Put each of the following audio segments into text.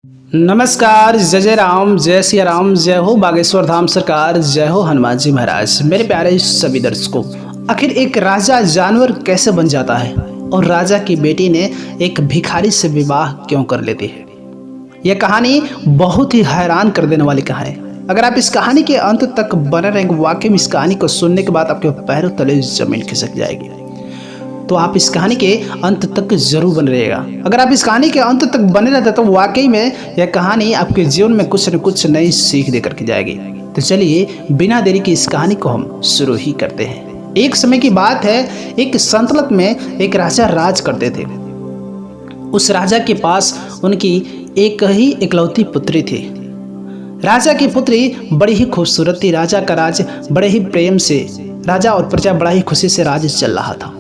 नमस्कार, जय जय राम, जय सिया राम, जय हो बागेश्वर धाम सरकार, जय हो हनुमान जी महाराज। मेरे प्यारे सभी दर्शकों, आखिर एक राजा जानवर कैसे बन जाता है और राजा की बेटी ने एक भिखारी से विवाह क्यों कर लेती है? यह कहानी बहुत ही हैरान कर देने वाली कहानी है। अगर आप इस कहानी के अंत तक बने रहेंगे, वाकई में इस कहानी को सुनने के बाद आपके पैरों तले जमीन खिसक जाएगी। तो आप इस कहानी के अंत तक जरूर बने रहिएगा। अगर आप इस कहानी के अंत तक बने रहते तो वाकई में यह कहानी आपके जीवन में कुछ न कुछ नई सीख देकर के जाएगी। तो चलिए बिना देरी की इस कहानी को हम शुरू ही करते हैं। एक समय की बात है, एक सल्तनत में एक राजा राज करते थे। उस राजा के पास उनकी एक ही इकलौती पुत्री थी। राजा की पुत्री बड़ी ही खूबसूरत थी। राजा का राज बड़े ही प्रेम से, राजा और प्रजा बड़ा ही खुशी से राज चल रहा था।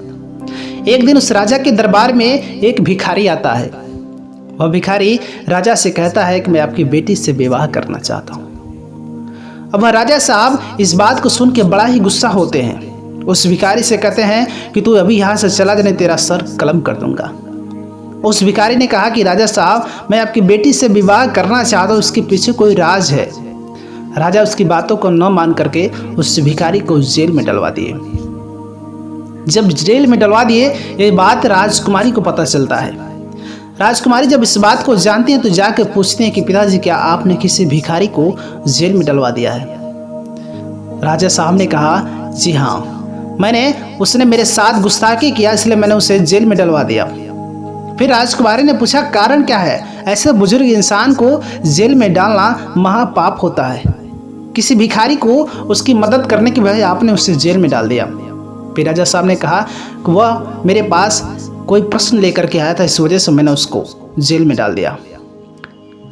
एक दिन उस राजा के दरबार में एक भिखारी आता है। वह भिखारी राजा से कहता है कि मैं आपकी बेटी से विवाह करना चाहता हूँ। अब वह राजा साहब इस बात को सुन के बड़ा ही गुस्सा होते हैं। उस भिखारी से कहते हैं कि तू अभी यहाँ से चला जाने, तेरा सर कलम कर दूंगा। उस भिखारी ने कहा कि राजा साहब, मैं आपकी बेटी से विवाह करना चाहता हूँ, उसके पीछे कोई राज है। राजा उसकी बातों को न मान करके उस भिखारी को जेल में डलवा दिए। जब जेल में डलवा दिए, ये बात राजकुमारी को पता चलता है। राजकुमारी जब इस बात को जानती हैं तो जाकर पूछते हैं कि पिताजी, क्या आपने किसी भिखारी को जेल में डलवा दिया है? राजा साहब ने कहा, जी हाँ, उसने मेरे साथ गुस्ताखी किया, इसलिए मैंने उसे जेल में डलवा दिया। फिर राजकुमारी ने पूछा, कारण क्या है? ऐसे बुजुर्ग इंसान को जेल में डालना महापाप होता है। किसी भिखारी को उसकी मदद करने की वजह आपने उसे जेल में डाल दिया। फिर राजा साहब ने कहा कि वह मेरे पास कोई प्रश्न लेकर के आया था, इस वजह से मैंने उसको जेल में डाल दिया।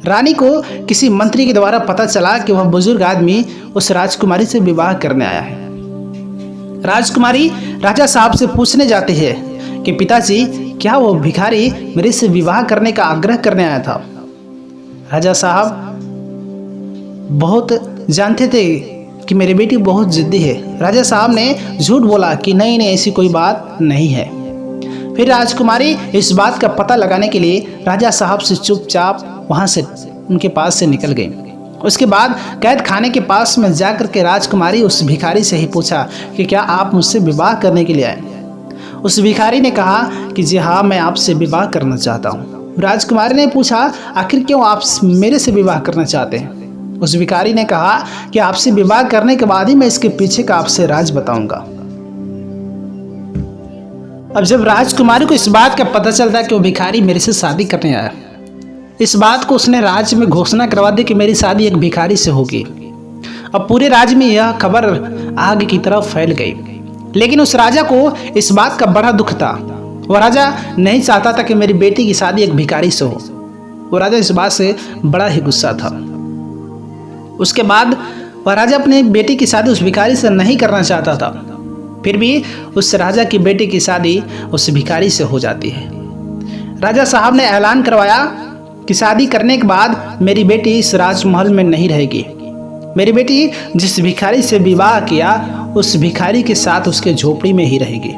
रानी को किसी मंत्री के द्वारा पता चला कि वह बुजुर्ग आदमी उस राजकुमारी से विवाह करने आया है। राजकुमारी राजा साहब से पूछने जाती है कि पिताजी, क्या वो भिखारी मेरे से विवाह करने का आग्रह करने आया था? राजा साहब बहुत जानते थे कि मेरी बेटी बहुत जिद्दी है। राजा साहब ने झूठ बोला कि नहीं, ऐसी कोई बात नहीं है। फिर राजकुमारी इस बात का पता लगाने के लिए राजा साहब से चुपचाप वहां से उनके पास से निकल गई। उसके बाद कैद खाने के पास में जाकर के राजकुमारी उस भिखारी से ही पूछा कि क्या आप मुझसे विवाह करने के लिए आए? उस भिखारी ने कहा कि जी हाँ, मैं आपसे विवाह करना चाहता हूँ। राजकुमारी ने पूछा, आखिर क्यों आप मेरे से विवाह करना चाहते हैं? उस भिखारी ने कहा कि आपसे विवाह करने के बाद ही मैं इसके पीछे का आपसे राज बताऊंगा। अब जब राजकुमारी को इस बात का पता चलता है कि वो भिखारी मेरे से शादी करने आया, इस बात को उसने राज्य में घोषणा करवा दी कि मेरी शादी एक भिखारी से होगी। अब पूरे राज्य में यह खबर आग की तरफ फैल गई। लेकिन उस राजा को इस बात का बड़ा दुख था। वह राजा नहीं चाहता था कि मेरी बेटी की शादी एक भिखारी से हो। वो राजा इस बात से बड़ा ही गुस्सा था। उसके बाद वह राजा अपनी बेटी की शादी उस भिखारी से नहीं करना चाहता था। फिर भी उस राजा की बेटी की शादी उस भिखारी से हो जाती है। राजा साहब ने ऐलान करवाया कि शादी करने के बाद मेरी बेटी इस राजमहल में नहीं रहेगी। मेरी बेटी जिस भिखारी से विवाह किया, उस भिखारी के साथ उसके झोपड़ी में ही रहेगी।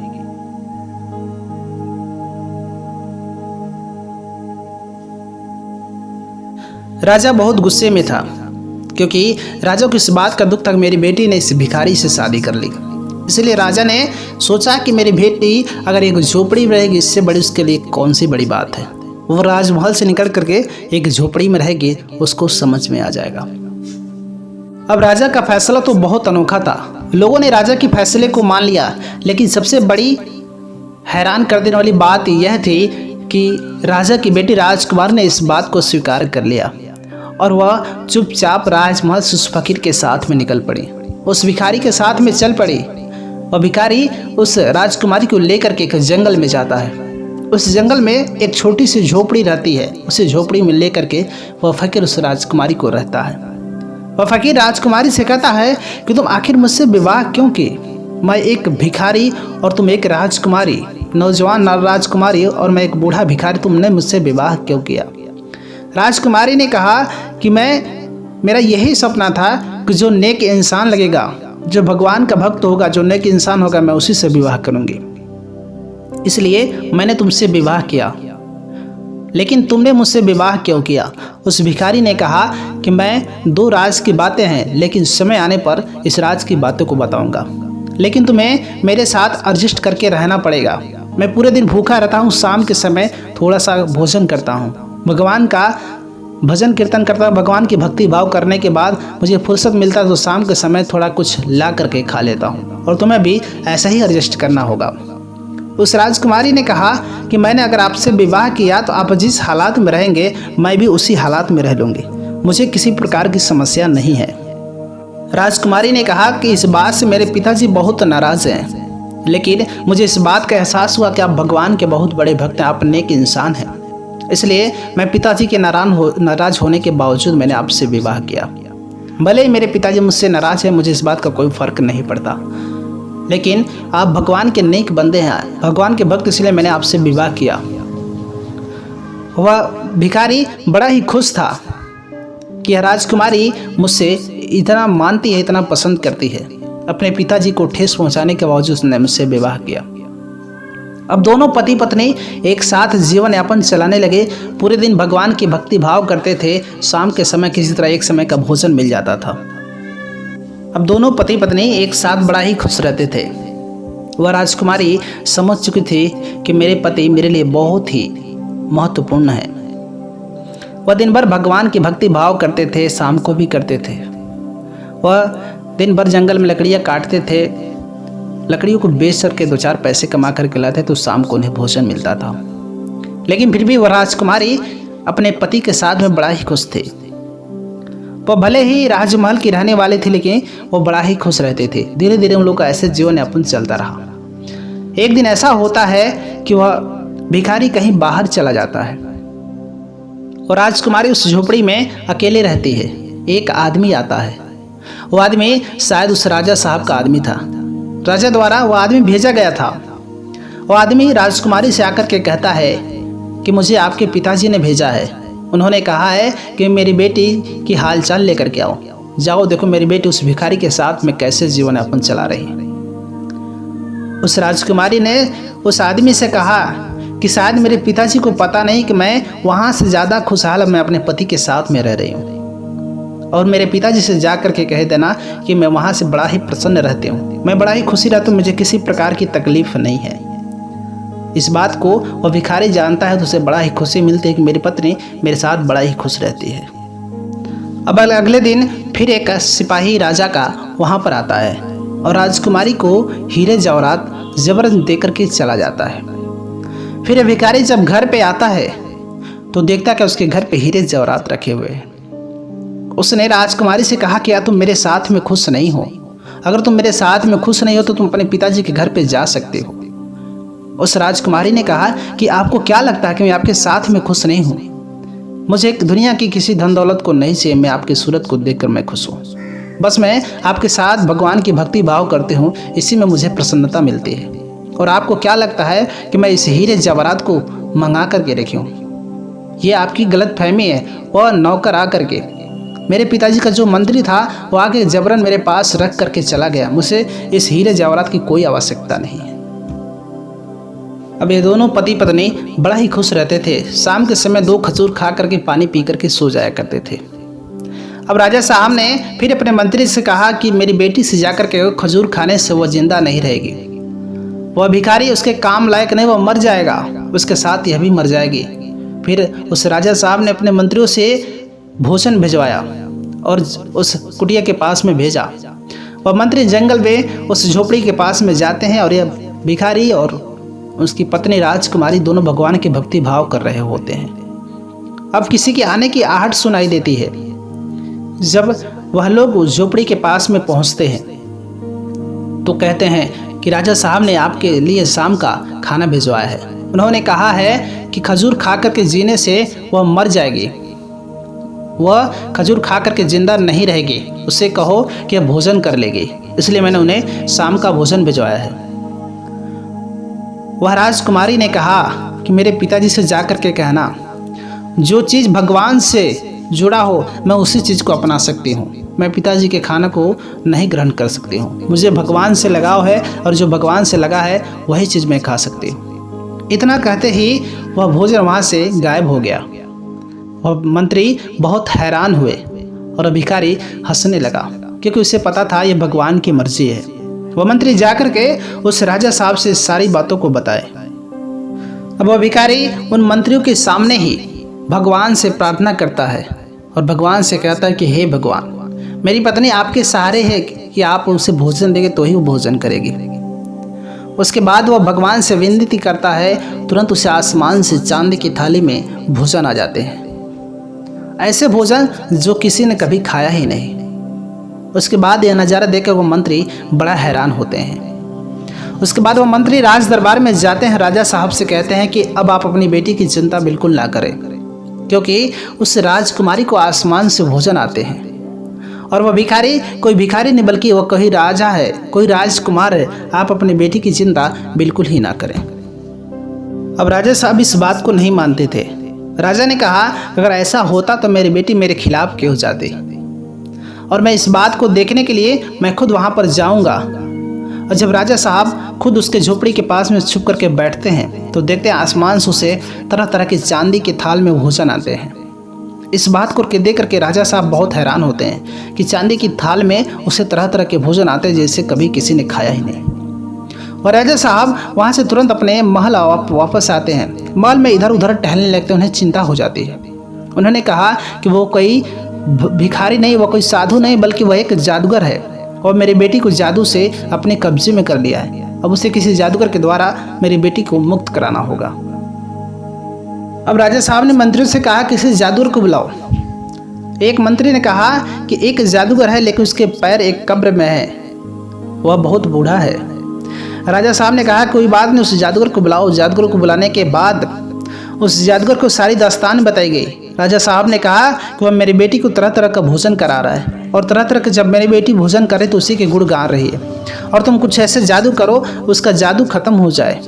राजा बहुत गुस्से में था, क्योंकि राजा को इस बात का दुख था कि मेरी बेटी ने इस भिखारी से शादी कर ली। इसलिए राजा ने सोचा कि मेरी बेटी अगर एक झोपड़ी में रहेगी, इससे बड़ी उसके लिए कौन सी बड़ी बात है। वो राजमहल से निकल करके एक झोपड़ी में रहेगी, उसको समझ में आ जाएगा। अब राजा का फैसला तो बहुत अनोखा था। लोगों ने राजा के फैसले को मान लिया, लेकिन सबसे बड़ी हैरान कर देने वाली बात यह थी कि राजा की बेटी राजकुमार ने इस बात को स्वीकार कर लिया और वह चुपचाप राजमहल से उस फकीर के साथ में निकल पड़ी, उस भिखारी के साथ में चल पड़ी। वह भिखारी उस राजकुमारी को लेकर के एक जंगल में जाता है। उस जंगल में एक छोटी सी झोपड़ी रहती है। उसी झोपड़ी में लेकर के वह फकीर उस राजकुमारी को रहता है। वह फकीर राजकुमारी से कहता है कि तुम आखिर मुझसे विवाह क्यों की? मैं एक भिखारी और तुम एक राजकुमारी, नौजवान राजकुमारी, और मैं एक बूढ़ा भिखारी, तुमने मुझसे विवाह क्यों किया? राजकुमारी ने कहा कि मेरा यही सपना था कि जो नेक इंसान लगेगा, जो भगवान का भक्त होगा, जो नेक इंसान होगा, मैं उसी से विवाह करूंगी। इसलिए मैंने तुमसे विवाह किया। लेकिन तुमने मुझसे विवाह क्यों किया? उस भिखारी ने कहा कि मैं 2 राज की बातें हैं, लेकिन समय आने पर इस राज की बातों को बताऊंगा, लेकिन तुम्हें मेरे साथ एडजस्ट करके रहना पड़ेगा। मैं पूरे दिन भूखा रहता हूँ, शाम के समय थोड़ा सा भोजन करता हूँ, भगवान का भजन कीर्तन करता हूँ, भगवान की भक्ति भाव करने के बाद मुझे फुर्सत मिलता है तो शाम के समय थोड़ा कुछ ला करके खा लेता हूँ, और तुम्हें भी ऐसा ही एडजस्ट करना होगा। उस राजकुमारी ने कहा कि मैंने अगर आपसे विवाह किया तो आप जिस हालात में रहेंगे मैं भी उसी हालात में रह लूँगी, मुझे किसी प्रकार की समस्या नहीं है। राजकुमारी ने कहा कि इस बात से मेरे पिताजी बहुत नाराज़ हैं, लेकिन मुझे इस बात का एहसास हुआ कि आप भगवान के बहुत बड़े भक्त हैं, आप नेक इंसान हैं, इसलिए मैं पिताजी के नाराज़ होने के बावजूद मैंने आपसे विवाह किया। भले ही मेरे पिताजी मुझसे नाराज़ हैं, मुझे इस बात का कोई फ़र्क नहीं पड़ता, लेकिन आप भगवान के नेक बंदे हैं, भगवान के भक्त, इसलिए मैंने आपसे विवाह किया। वह भिखारी बड़ा ही खुश था कि यह राजकुमारी मुझसे इतना मानती है, इतना पसंद करती है। अपने पिताजी को ठेस पहुंचाने के बावजूद उसने मुझसे विवाह किया। अब दोनों पति पत्नी एक साथ जीवन यापन चलाने लगे। पूरे दिन भगवान की भक्ति भाव करते थे, शाम के समय किसी तरह एक समय का भोजन मिल जाता था। अब दोनों पति पत्नी एक साथ बड़ा ही खुश रहते थे। वह राजकुमारी समझ चुकी थी कि मेरे पति मेरे लिए बहुत ही महत्वपूर्ण है। वह दिन भर भगवान की भक्ति भाव करते थे, शाम को भी करते थे। वह दिन भर जंगल में लकड़ियाँ काटते थे, लकड़ियों को बेच करके 2-4 पैसे कमा करके लाते तो शाम को उन्हें भोजन मिलता था। लेकिन फिर भी वह राजकुमारी अपने पति के साथ में बड़ा ही खुश थे। वह भले ही राजमहल की रहने वाले थे, लेकिन वो बड़ा ही खुश रहते थे। धीरे धीरे उन लोग का ऐसे जीवन यापन चलता रहा। एक दिन ऐसा होता है कि वह भिखारी कहीं बाहर चला जाता है और राजकुमारी उस झोपड़ी में अकेले रहती है। एक आदमी आता है। वो आदमी शायद उस राजा साहब का आदमी था, राजा द्वारा वो आदमी भेजा गया था। वो आदमी राजकुमारी से आकर के कहता है कि मुझे आपके पिताजी ने भेजा है, उन्होंने कहा है कि मेरी बेटी की हालचाल लेकर के आओ, जाओ देखो मेरी बेटी उस भिखारी के साथ में कैसे जीवन यापन चला रही है। उस राजकुमारी ने उस आदमी से कहा कि शायद मेरे पिताजी को पता नहीं कि मैं वहाँ से ज़्यादा खुशहाल मैं अपने पति के साथ में रह रही हूँ, और मेरे पिताजी से जा कर के कह देना कि मैं वहाँ से बड़ा ही प्रसन्न रहती हूँ, मैं बड़ा ही खुशी रहती हूँ, मुझे किसी प्रकार की तकलीफ नहीं है। इस बात को वह भिखारी जानता है तो उसे बड़ा ही खुशी मिलती है कि मेरी पत्नी मेरे साथ बड़ा ही खुश रहती है। अब अगले दिन फिर एक सिपाही राजा का वहाँ पर आता है और राजकुमारी को हीरे जवाहरात ज़बरदस्त दे करके चला जाता है। फिर भिखारी जब घर पे आता है तो देखता कि उसके घर पे हीरे जवाहरात रखे हुए हैं। उसने राजकुमारी से कहा कि या तुम मेरे साथ में खुश नहीं हो, अगर तुम मेरे साथ में खुश नहीं हो तो तुम अपने पिताजी के घर पे जा सकते हो। उस राजकुमारी ने कहा कि आपको क्या लगता है कि मैं आपके साथ में खुश नहीं हूँ? मुझे एक दुनिया की किसी धन दौलत को नहीं चाहिए, मैं आपकी सूरत को देखकर मैं खुश हूँ। बस मैं आपके साथ भगवान की भक्ति भाव करते हूँ, इसी में मुझे प्रसन्नता मिलती है। और आपको क्या लगता है कि मैं इस हीरे जवाहरात को मंगा करके रखी हूँ? ये आपकी गलत फहमी है। वह नौकर आ करके मेरे पिताजी का जो मंत्री था वो आके जबरन मेरे पास रख करके चला गया, मुझे इस हीरे जवाहरात की कोई आवश्यकता नहीं है। अब ये दोनों पति पत्नी बड़ा ही खुश रहते थे। शाम के समय 2 खजूर खा करके पानी पी करके सो जाया करते थे। अब राजा साहब ने फिर अपने मंत्री से कहा कि मेरी बेटी से जाकर के खजूर खाने से वह जिंदा नहीं रहेगी, वह भिखारी उसके काम लायक नहीं, वह मर जाएगा, उसके साथ यह भी मर जाएगी। फिर उस राजा साहब ने अपने मंत्रियों से भोजन भिजवाया और उस कुटिया के पास में भेजा। वह मंत्री जंगल में उस झोपड़ी के पास में जाते हैं और यह भिखारी और उसकी पत्नी राजकुमारी दोनों भगवान की भक्ति भाव कर रहे होते हैं। अब किसी के आने की आहट सुनाई देती है। जब वह लोग उस झोपड़ी के पास में पहुंचते हैं तो कहते हैं कि राजा साहब ने आपके लिए शाम का खाना भिजवाया है। उन्होंने कहा है कि खजूर खा करके जीने से वह मर जाएगी, वह खजूर खा करके जिंदा नहीं रहेगी, उससे कहो कि वह भोजन कर लेगी, इसलिए मैंने उन्हें शाम का भोजन भिजवाया है। वह राजकुमारी ने कहा कि मेरे पिताजी से जा कर के कहना, जो चीज़ भगवान से जुड़ा हो मैं उसी चीज़ को अपना सकती हूँ, मैं पिताजी के खाना को नहीं ग्रहण कर सकती हूँ, मुझे भगवान से लगाव है और जो भगवान से लगा है वही चीज़ मैं खा सकती हूँ। इतना कहते ही वह भोजन वहाँ से गायब हो गया। वह मंत्री बहुत हैरान हुए और भिखारी हंसने लगा, क्योंकि उसे पता था यह भगवान की मर्जी है। वह मंत्री जाकर के उस राजा साहब से सारी बातों को बताए। अब वह भिखारी उन मंत्रियों के सामने ही भगवान से प्रार्थना करता है और भगवान से कहता है कि हे भगवान, मेरी पत्नी आपके सहारे है कि आप उसे भोजन देंगे तो ही वो भोजन करेगी। उसके बाद वह भगवान से विनती करता है, तुरंत उसे आसमान से चांदी की थाली में भोजन आ जाते हैं, ऐसे भोजन जो किसी ने कभी खाया ही नहीं। उसके बाद यह नज़ारा देखकर वो मंत्री बड़ा हैरान होते हैं। उसके बाद वो मंत्री राज दरबार में जाते हैं, राजा साहब से कहते हैं कि अब आप अपनी बेटी की चिंता बिल्कुल ना करें, क्योंकि उस राजकुमारी को आसमान से भोजन आते हैं। और वह भिखारी कोई भिखारी नहीं बल्कि वह कोई राजा है, कोई राजकुमार है। आप अपनी बेटी की चिंता बिल्कुल ही ना करें। अब राजा साहब इस बात को नहीं मानते थे। राजा ने कहा, अगर ऐसा होता तो मेरी बेटी मेरे खिलाफ क्यों जाती, और मैं इस बात को देखने के लिए मैं खुद वहाँ पर जाऊँगा। और जब राजा साहब खुद उसके झोपड़ी के पास में छुप करके बैठते हैं तो देखते हैं आसमान से उसे तरह तरह की चांदी के थाल में भोजन आते हैं। इस बात को देख करके राजा साहब बहुत हैरान होते हैं कि चांदी की थाल में उसे तरह तरह के भोजन आते हैं जैसे कभी किसी ने खाया ही नहीं। और राजा साहब वहाँ से तुरंत अपने महल वापस आते हैं। महल में इधर उधर टहलने लगते हैं, उन्हें चिंता हो जाती है। उन्होंने कहा कि वो कोई भिखारी नहीं, वो कोई साधु नहीं, बल्कि वह एक जादूगर है और मेरी बेटी को जादू से अपने कब्जे में कर लिया है। अब उसे किसी जादूगर के द्वारा मेरी बेटी को मुक्त कराना होगा। अब राजा साहब ने मंत्रियों से कहा, किसी जादूगर को बुलाओ। एक मंत्री ने कहा कि एक जादूगर है, लेकिन उसके पैर एक कब्र में है, वह बहुत बूढ़ा है। राजा साहब ने कहा, कोई बात नहीं, उस जादूगर को बुलाओ। जादूगर को बुलाने के बाद उस जादूगर को सारी दास्तान बताई गई। राजा साहब ने कहा कि वह मेरी बेटी को तरह तरह का भोजन करा रहा है, और तरह तरह के जब मेरी बेटी भोजन करे तो उसी के गुण गा रही है, और तुम कुछ ऐसे जादू करो उसका जादू खत्म हो जाए।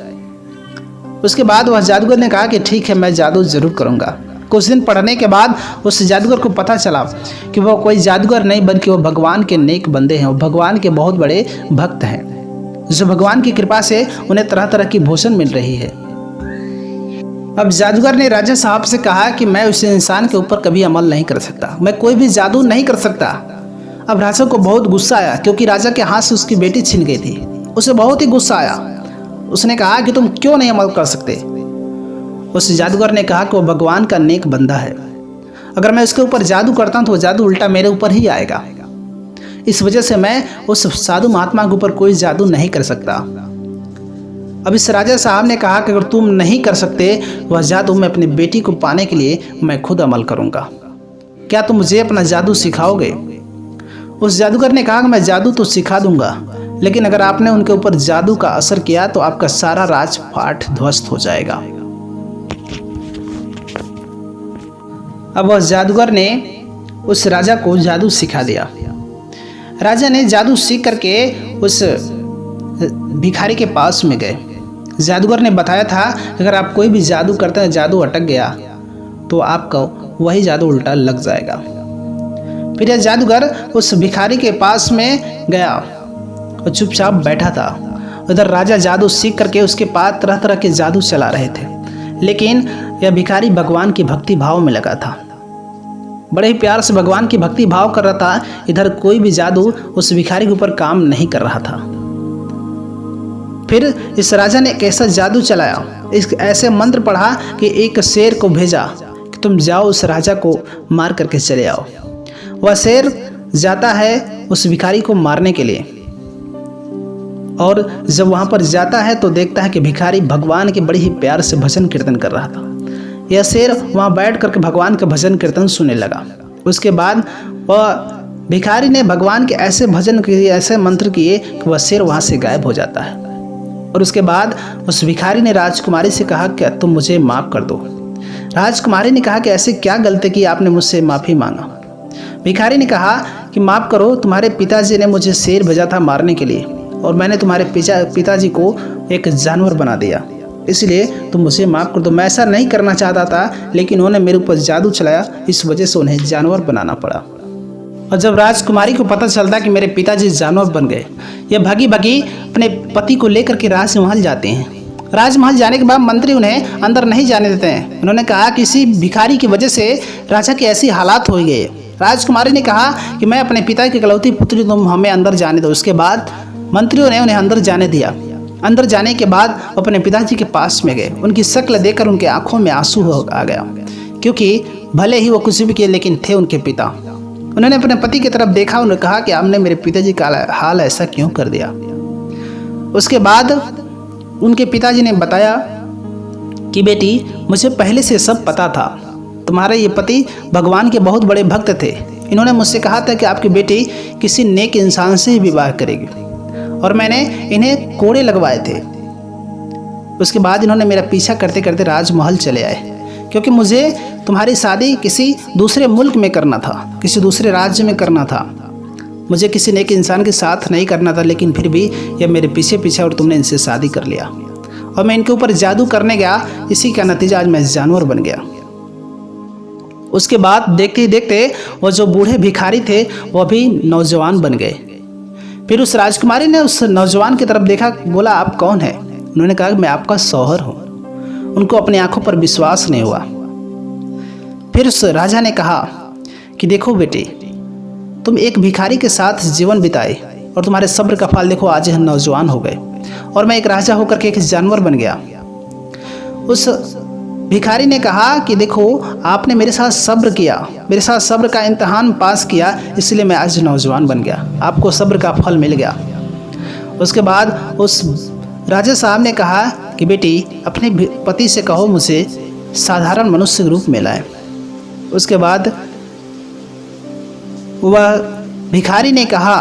उसके बाद वह जादूगर ने कहा कि ठीक है, मैं जादू जरूर करूँगा। कुछ दिन पढ़ने के बाद उस जादूगर को पता चला कि वह कोई जादूगर नहीं बल्कि वह भगवान के नेक बंदे हैं, वो भगवान के बहुत बड़े भक्त हैं, जो भगवान की कृपा से उन्हें तरह तरह की भोजन मिल रही है। अब जादूगर ने राजा साहब से कहा कि मैं उस इंसान के ऊपर कभी अमल नहीं कर सकता, मैं कोई भी जादू नहीं कर सकता। अब राजा को बहुत गुस्सा आया, क्योंकि राजा के हाथ से उसकी बेटी छिन गई थी। उसे बहुत ही गुस्सा आया। उसने कहा कि तुम क्यों नहीं अमल कर सकते। उस जादूगर ने कहा कि वो भगवान का नेक बंदा है, अगर मैं उसके ऊपर जादू करता हूँ तो वो जादू उल्टा मेरे ऊपर ही आएगा। इस वजह से मैं उस साधु महात्मा के ऊपर कोई जादू नहीं कर सकता। अब इस राजा साहब ने कहा कि अगर तुम नहीं कर सकते वह जादू, मैं अपनी बेटी को पाने के लिए मैं खुद अमल करूँगा। क्या तुम मुझे अपना जादू सिखाओगे? उस जादूगर ने कहा कि मैं जादू तो सिखा दूंगा, लेकिन अगर आपने उनके ऊपर जादू का असर किया तो आपका सारा राजपाट ध्वस्त हो जाएगा। अब वह जादूगर ने उस राजा को जादू सिखा दिया। राजा ने जादू सीख करके उस भिखारी के पास में गए। जादूगर ने बताया था अगर आप कोई भी जादू करते हैं, जादू अटक गया तो आपका वही जादू उल्टा लग जाएगा। फिर यह जादूगर उस भिखारी के पास में गया और चुपचाप बैठा था। उधर राजा जादू सीख करके उसके पास तरह तरह के जादू चला रहे थे, लेकिन यह भिखारी भगवान की भक्ति भाव में लगा था, बड़े ही प्यार से भगवान की भक्ति भाव कर रहा था। इधर कोई भी जादू उस भिखारी के ऊपर काम नहीं कर रहा था। फिर इस राजा ने एक ऐसा जादू चलाया, इस ऐसे मंत्र पढ़ा कि एक शेर को भेजा कि तुम जाओ उस राजा को मार करके चले आओ। वह शेर जाता है उस भिखारी को मारने के लिए, और जब वहाँ पर जाता है तो देखता है कि भिखारी भगवान के बड़ी ही प्यार से भजन कीर्तन कर रहा था। यह शेर वहाँ बैठ करके भगवान का भजन कीर्तन सुनने लगा। उसके बाद वह भिखारी ने भगवान के ऐसे भजन किए, ऐसे मंत्र किए कि वह शेर वहाँ से गायब हो जाता है। और उसके बाद उस भिखारी ने राजकुमारी से कहा कि तुम मुझे माफ़ कर दो। राजकुमारी ने कहा कि ऐसे क्या गलती की आपने मुझसे माफ़ी मांगा। भिखारी ने कहा कि माफ़ करो, तुम्हारे पिताजी ने मुझे शेर भेजा था मारने के लिए, और मैंने तुम्हारे पिताजी को एक जानवर बना दिया, इसलिए तुम मुझे माफ़ कर दो। मैं ऐसा नहीं करना चाहता था, लेकिन उन्होंने मेरे ऊपर जादू चलाया, इस वजह से उन्हें जानवर बनाना पड़ा। और जब राजकुमारी को पता चलता कि मेरे पिताजी जानवर बन गए, यह भागी भागी अपने पति को लेकर के राजमहल जाते हैं। राजमहल जाने के बाद मंत्री उन्हें अंदर नहीं जाने देते हैं। उन्होंने कहा किसी भिखारी की वजह से राजा की ऐसी हालात हो गए। राजकुमारी ने कहा कि मैं अपने पिता की इकलौती पुत्री, तुम हमें अंदर जाने दो। उसके बाद मंत्रियों ने उन्हें अंदर जाने दिया। अंदर जाने के बाद अपने पिताजी के पास में गए। उनकी शक्ल देखकर उनके आंखों में आंसू आ गया, क्योंकि भले ही वो कुछ भी किए लेकिन थे उनके पिता। उन्होंने अपने पति की तरफ देखा। उन्होंने कहा कि आपने मेरे पिताजी का हाल ऐसा क्यों कर दिया। उसके बाद उनके पिताजी ने बताया कि बेटी, मुझे पहले से सब पता था। तुम्हारे ये पति भगवान के बहुत बड़े भक्त थे। इन्होंने मुझसे कहा था कि आपकी बेटी किसी नेक इंसान से ही विवाह करेगी, और मैंने इन्हें कोड़े लगवाए थे। उसके बाद इन्होंने मेरा पीछा करते करते राजमहल चले आए, क्योंकि मुझे तुम्हारी शादी किसी दूसरे मुल्क में करना था, किसी दूसरे राज्य में करना था। मुझे किसी नेक इंसान के साथ नहीं करना था, लेकिन फिर भी ये मेरे पीछे पीछे और तुमने इनसे शादी कर लिया, और मैं इनके ऊपर जादू करने गया। इसी का नतीजा आज मैं जानवर बन गया। उसके बाद देखते ही देखते वो जो बूढ़े भिखारी थे वो भी नौजवान बन गए। फिर उस राजकुमारी ने उस नौजवान की तरफ देखा, बोला आप कौन है। उन्होंने कहा मैं आपका शौहर हूँ। उनको अपनी आंखों पर विश्वास नहीं हुआ। फिर उस राजा ने कहा कि देखो बेटी, तुम एक भिखारी के साथ जीवन बिताए और तुम्हारे सब्र का फल देखो, आज हम नौजवान हो गए और मैं एक राजा होकर के एक जानवर बन गया। उस भिखारी ने कहा कि देखो, आपने मेरे साथ सब्र किया, मेरे साथ सब्र का इम्तिहान पास किया, इसलिए मैं आज नौजवान बन गया। आपको सब्र का फल मिल गया। उसके बाद उस राजा साहब ने कहा कि बेटी, अपने पति से कहो मुझे साधारण मनुष्य के रूप में लाए। उसके बाद वह भिखारी ने कहा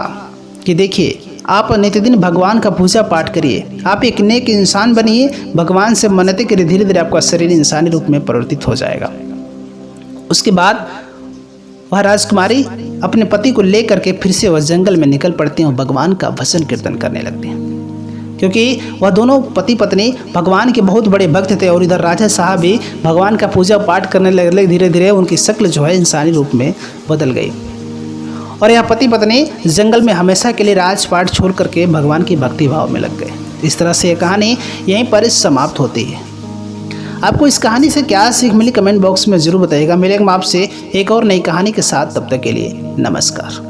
कि देखिए, आप नित्यदिन भगवान का पूजा पाठ करिए, आप एक नेक इंसान बनिए, भगवान से मन्नतें करिए, धीरे धीरे आपका शरीर इंसानी रूप में परिवर्तित हो जाएगा। उसके बाद वह राजकुमारी अपने पति को लेकर के फिर से वह जंगल में निकल पड़ती हैं और भगवान का भजन कीर्तन करने लगती हैं, क्योंकि वह दोनों पति पत्नी भगवान के बहुत बड़े भक्त थे। और इधर राजा साहब भी भगवान का पूजा पाठ करने लगे। धीरे धीरे उनकी शक्ल जो है इंसानी रूप में बदल गई, और यह पति पत्नी जंगल में हमेशा के लिए राजपाट छोड़ करके भगवान की भक्ति भाव में लग गए। इस तरह से यह कहानी यहीं पर समाप्त होती है। आपको इस कहानी से क्या सीख मिली, कमेंट बॉक्स में ज़रूर बताइएगा। मिलेंगे आपसे एक और नई कहानी के साथ, तब तक के लिए नमस्कार।